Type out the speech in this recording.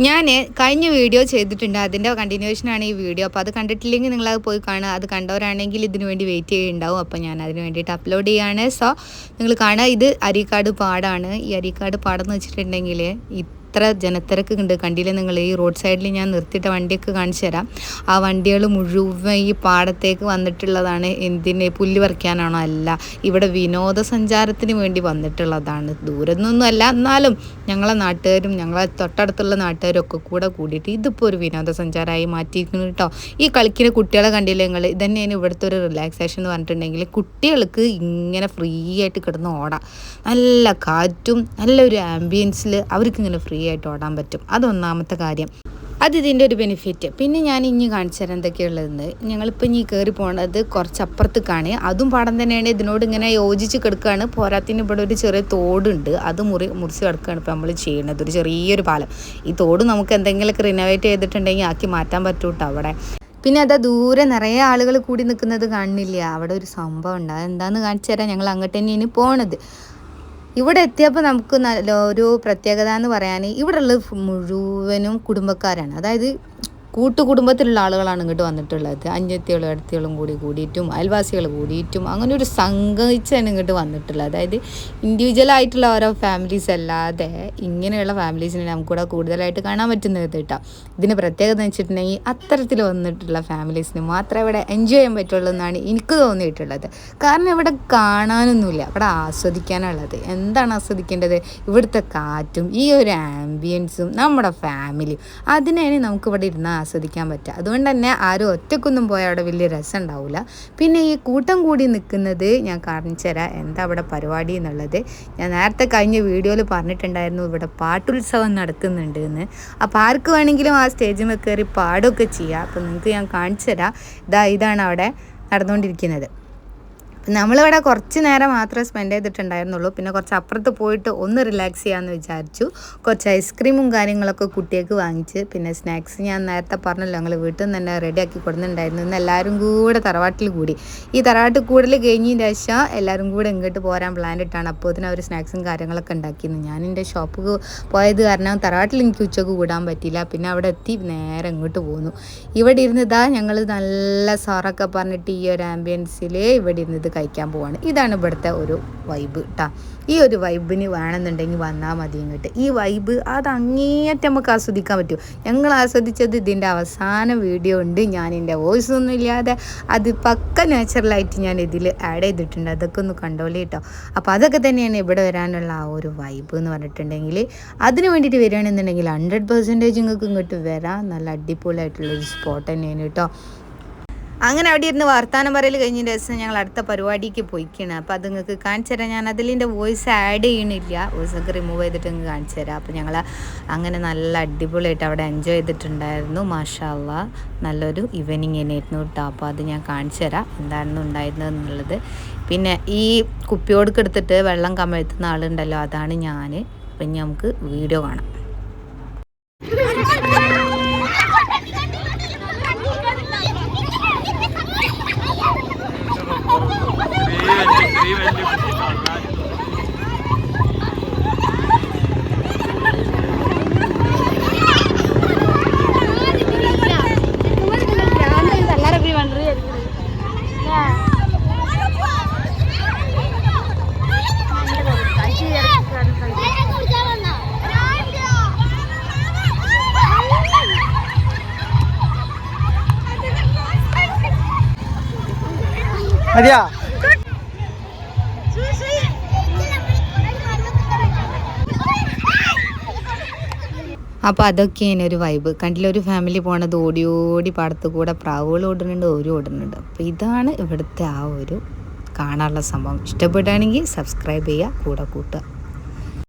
ഞാൻ കഴിഞ്ഞ വീഡിയോ ചെയ്തിട്ടുണ്ട്, അതിൻ്റെ കണ്ടിന്യൂഷനാണ് ഈ വീഡിയോ. അപ്പോൾ അത് കണ്ടിട്ടില്ലെങ്കിൽ നിങ്ങളത് പോയി കാണുക. അത് കണ്ടവരാണെങ്കിൽ ഇതിനു വേണ്ടി വെയിറ്റ് ചെയ്യുന്നുണ്ടാവും. അപ്പോൾ ഞാൻ അതിന് വേണ്ടിയിട്ട് അപ്ലോഡ് ചെയ്യുകയാണ്. സോ നിങ്ങൾ കാണുക, ഇത് അരീക്കാട് പാടാണ്. ഈ അരീക്കാട് പാടം എന്ന് വെച്ചിട്ടുണ്ടെങ്കിൽ ഇത്ര ജനത്തിരക്ക് ഉണ്ട്. കണ്ടില്ലേ നിങ്ങൾ? ഈ റോഡ് സൈഡിൽ ഞാൻ നിർത്തിയിട്ട വണ്ടിയൊക്കെ കാണിച്ചു തരാം. ആ വണ്ടികൾ മുഴുവൻ ഈ പാടത്തേക്ക് വന്നിട്ടുള്ളതാണ്. എന്തിന്? പുല്ല് പറിക്കാനാണോ? അല്ല, ഇവിടെ വിനോദസഞ്ചാരത്തിന് വേണ്ടി വന്നിട്ടുള്ളതാണ്. ദൂരമൊന്നും അല്ല, എന്നാലും ഞങ്ങളെ നാട്ടുകാരും ഞങ്ങളെ തൊട്ടടുത്തുള്ള നാട്ടുകാരും ഒക്കെ കൂടെ കൂടിയിട്ട് ഇതിപ്പോൾ ഒരു വിനോദസഞ്ചാരമായി മാറ്റിയിരിക്കുന്നു കേട്ടോ. ഈ കളിക്കുന്ന കുട്ടികളെ കണ്ടില്ലേ നിങ്ങൾ? ഇതന്നെയാണ് ഇവിടുത്തെ ഒരു റിലാക്സേഷൻ എന്ന് പറഞ്ഞിട്ടുണ്ടെങ്കിൽ, കുട്ടികൾക്ക് ഇങ്ങനെ ഫ്രീ ആയിട്ട് കിടന്ന് ഓടാം. നല്ല കാറ്റും നല്ലൊരു ആംബിയൻസിൽ അവർക്ക് ഇങ്ങനെ ഫ്രീ ആയിട്ട് ഓടാൻ പറ്റും. അതൊന്നാമത്തെ കാര്യം. ഇതിൻ്റെ ഒരു ബെനിഫിറ്റ്. പിന്നെ ഞാൻ ഇനി കാണിച്ചു തരാം എന്തൊക്കെയുള്ളതെന്ന്. ഞങ്ങളിപ്പോൾ ഇനി കയറി പോകേണ്ടത് കുറച്ചപ്പുറത്ത് കാണുക. അതും പാടം തന്നെയാണ്. ഇതിനോട് ഇങ്ങനെ യോജിച്ച് കിടക്കുകയാണ്. പോരാത്തിന് ഇവിടെ ഒരു ചെറിയ തോടുണ്ട്, അത് മുറിച്ച് കിടക്കുകയാണ് ഇപ്പോൾ നമ്മൾ ചെയ്യുന്നത്. ഒരു ചെറിയൊരു പാലം. ഈ തോട് നമുക്ക് എന്തെങ്കിലുമൊക്കെ റിനോവേറ്റ് ചെയ്തിട്ടുണ്ടെങ്കിൽ ആക്കി മാറ്റാൻ പറ്റും കേട്ടോ അവിടെ. പിന്നെ ദൂരെ നിറയെ ആളുകൾ കൂടി നിൽക്കുന്നത് കാണുന്നില്ല. അവിടെ ഒരു സംഭവം ഉണ്ട്. അതെന്താണെന്ന് കാണിച്ചു തരാം. ഞങ്ങൾ അങ്ങോട്ട് തന്നെയാണ് പോണത്. ഇവിടെ എത്തിയപ്പോൾ നമുക്ക് ഒരു പ്രത്യേകത എന്ന് പറയാൻ, ഇവിടെ ഉള്ളത് മുഴുവനും കുടുംബക്കാരാണ്. അതായത് കൂട്ടുകുടുംബത്തിലുള്ള ആളുകളാണ് ഇങ്ങോട്ട് വന്നിട്ടുള്ളത്. അഞ്ചത്തികളും അടുത്തികളും കൂടിയിട്ടും അയൽവാസികൾ കൂടിയിട്ടും അങ്ങനെ ഒരു സംഘിച്ചാണ് ഇങ്ങോട്ട് വന്നിട്ടുള്ളത്. അതായത് ഇൻഡിവിജ്വലായിട്ടുള്ള ഓരോ ഫാമിലീസ് അല്ലാതെ ഇങ്ങനെയുള്ള ഫാമിലീസിനെ നമുക്കിവിടെ കൂടുതലായിട്ട് കാണാൻ പറ്റുന്നത് കേട്ടോ. ഇതിന് പ്രത്യേകത എന്ന് വെച്ചിട്ടുണ്ടെങ്കിൽ അത്തരത്തിൽ വന്നിട്ടുള്ള ഫാമിലീസിന് മാത്രമേ ഇവിടെ എൻജോയ് ചെയ്യാൻ പറ്റുള്ളൂ എന്നാണ് എനിക്ക് തോന്നിയിട്ടുള്ളത്. കാരണം ഇവിടെ കാണാനൊന്നുമില്ല, ഇവിടെ ആസ്വദിക്കാനുള്ളത്. എന്താണ് ആസ്വദിക്കേണ്ടത്? ഇവിടുത്തെ കാറ്റും ഈ ഒരു ആംബിയൻസും നമ്മുടെ ഫാമിലിയും. അതിനാണ് നമുക്കിവിടെ ഇരുന്ന് ആസ്വദിക്കാൻ പറ്റുക. അതുകൊണ്ട് തന്നെ ആരും ഒറ്റക്കൊന്നും പോയാൽ അവിടെ വലിയ രസം ഉണ്ടാവില്ല. പിന്നെ ഈ കൂട്ടം കൂടി നിൽക്കുന്നത് ഞാൻ കാണിച്ചു തരാം എന്താ അവിടെ പരിപാടി എന്നുള്ളത്. ഞാൻ നേരത്തെ കഴിഞ്ഞ വീഡിയോയിൽ പറഞ്ഞിട്ടുണ്ടായിരുന്നു ഇവിടെ പാട്ടുത്സവം നടക്കുന്നുണ്ട് എന്ന്. അപ്പോൾ ആർക്ക് വേണമെങ്കിലും ആ സ്റ്റേജിൽ കയറി പാടുകയൊക്കെ ചെയ്യാം. അപ്പോൾ നിങ്ങൾക്ക് ഞാൻ കാണിച്ചു തരാം. ഇതാണ് അവിടെ നടന്നുകൊണ്ടിരിക്കുന്നത്. നമ്മളിവിടെ കുറച്ച് നേരം മാത്രമേ സ്പെൻഡ് ചെയ്തിട്ടുണ്ടായിരുന്നുള്ളൂ. പിന്നെ കുറച്ച് അപ്പുറത്ത് പോയിട്ട് ഒന്ന് റിലാക്സ് ചെയ്യാമെന്ന് വിചാരിച്ചു. കുറച്ച് ഐസ്ക്രീമും കാര്യങ്ങളൊക്കെ കുട്ടികൾക്ക് വാങ്ങിച്ച്, പിന്നെ സ്നാക്സ് ഞാൻ നേരത്തെ പറഞ്ഞല്ലോ ഞങ്ങൾ വീട്ടിൽ നിന്ന് തന്നെ റെഡിയാക്കി കൊടുക്കുന്നുണ്ടായിരുന്നു. ഇന്ന് എല്ലാവരും കൂടെ തറവാട്ടിൽ കൂടി. ഈ തറവാട്ട് കൂടൽ കഴിഞ്ഞതിന് ശേഷം എല്ലാവരും കൂടെ ഇങ്ങോട്ട് പോരാൻ പ്ലാൻ ഇട്ടാണ്. അപ്പോൾ ഇതിന് അവർ സ്നാക്സും കാര്യങ്ങളൊക്കെ ഉണ്ടാക്കിയിരുന്നു. ഞാൻ എൻ്റെ ഷോപ്പ് പോയത് കാരണം തറവാട്ടിൽ എനിക്ക് ഉച്ചക്ക് കൂടാൻ പറ്റിയില്ല. പിന്നെ അവിടെ എത്തി നേരെ ഇങ്ങോട്ട് പോന്നു. ഇവിടെ ഇരുന്നതാ ഞങ്ങൾ നല്ല സോറൊക്കെ പറഞ്ഞിട്ട് ഈ ഒരു ആംബിയൻസിൽ ഇവിടെ ഇരുന്നത് കഴിക്കാൻ പോവാണ്. ഇതാണ് ഇവിടുത്തെ ഒരു വൈബ് കേട്ടോ. ഈ ഒരു വൈബിന് വേണമെന്നുണ്ടെങ്കിൽ വന്നാൽ മതി ഇങ്ങോട്ട്. ഈ വൈബ് അങ്ങേയറ്റം നമുക്ക് ആസ്വദിക്കാൻ പറ്റും. ഞങ്ങൾ ആസ്വദിച്ചത് ഇതിൻ്റെ അവസാന വീഡിയോ ഉണ്ട്. ഞാൻ എൻ്റെ വോയിസ് ഒന്നും ഇല്ലാതെ അത് പക്ക നാച്ചുറലായിട്ട് ഞാൻ ഇതിൽ ആഡ് ചെയ്തിട്ടുണ്ട്. അതൊക്കെ ഒന്ന് കണ്ടോളേ കേട്ടോ. അപ്പോൾ അതൊക്കെ തന്നെയാണ് ഇവിടെ വരാനുള്ള ആ ഒരു വൈബ് എന്ന് പറഞ്ഞിട്ടുണ്ടെങ്കിൽ. അതിന് വേണ്ടിയിട്ട് വരികയാണെന്നുണ്ടെങ്കിൽ 100% നിങ്ങൾക്ക് ഇങ്ങോട്ട് വരാം. നല്ല അടിപൊളിയായിട്ടുള്ളൊരു സ്പോട്ട് തന്നെയാണ് കേട്ടോ. അങ്ങനെ അവിടെ ഇരുന്ന് വർത്താനം പറയൽ കഴിഞ്ഞതിന് ശേഷം ഞങ്ങൾ അടുത്ത പരിപാടിക്ക് പോയിക്കണം. അപ്പോൾ അത് നിങ്ങൾക്ക് കാണിച്ചു തരാം. ഞാൻ അതിലിൻ്റെ വോയിസ് ആഡ് ചെയ്യണില്ല, വോയിസൊക്കെ റിമൂവ് ചെയ്തിട്ട് നിങ്ങൾക്ക് കാണിച്ചു തരാം. അപ്പോൾ ഞങ്ങൾ അങ്ങനെ നല്ല അടിപൊളിയായിട്ട് അവിടെ എൻജോയ് ചെയ്തിട്ടുണ്ടായിരുന്നു. മാഷാ അല്ലാ, നല്ലൊരു ഈവനിങ് തന്നെയായിരുന്നു കേട്ടോ. അപ്പോൾ അത് ഞാൻ കാണിച്ചു തരാം എന്തായിരുന്നു ഉണ്ടായിരുന്നത് എന്നുള്ളത്. പിന്നെ ഈ കുപ്പിയോടൊക്കെ എടുത്തിട്ട് വെള്ളം കമഴ്ത്തുന്ന ആളുണ്ടല്ലോ, അതാണ് ഞാൻ. അപ്പം ഇനി നമുക്ക് വീഡിയോ കാണാം. അതെയാ അപ്പോൾ അതൊക്കെയാണ് ഒരു വൈബ്. കണ്ടിലൊരു ഫാമിലി പോണത് ഓടി ഓടി പാടത്ത് കൂടെ പ്രാവുകൾ ഓടുന്നുണ്ട്, ഓടുന്നുണ്ട്. അപ്പോൾ ഇതാണ് ഇവിടുത്തെ ആ ഒരു കാണാനുള്ള സംഭവം. ഇഷ്ടപ്പെടുകയാണെങ്കിൽ സബ്സ്ക്രൈബ് ചെയ്യുക, കൂടെ കൂട്ടുക.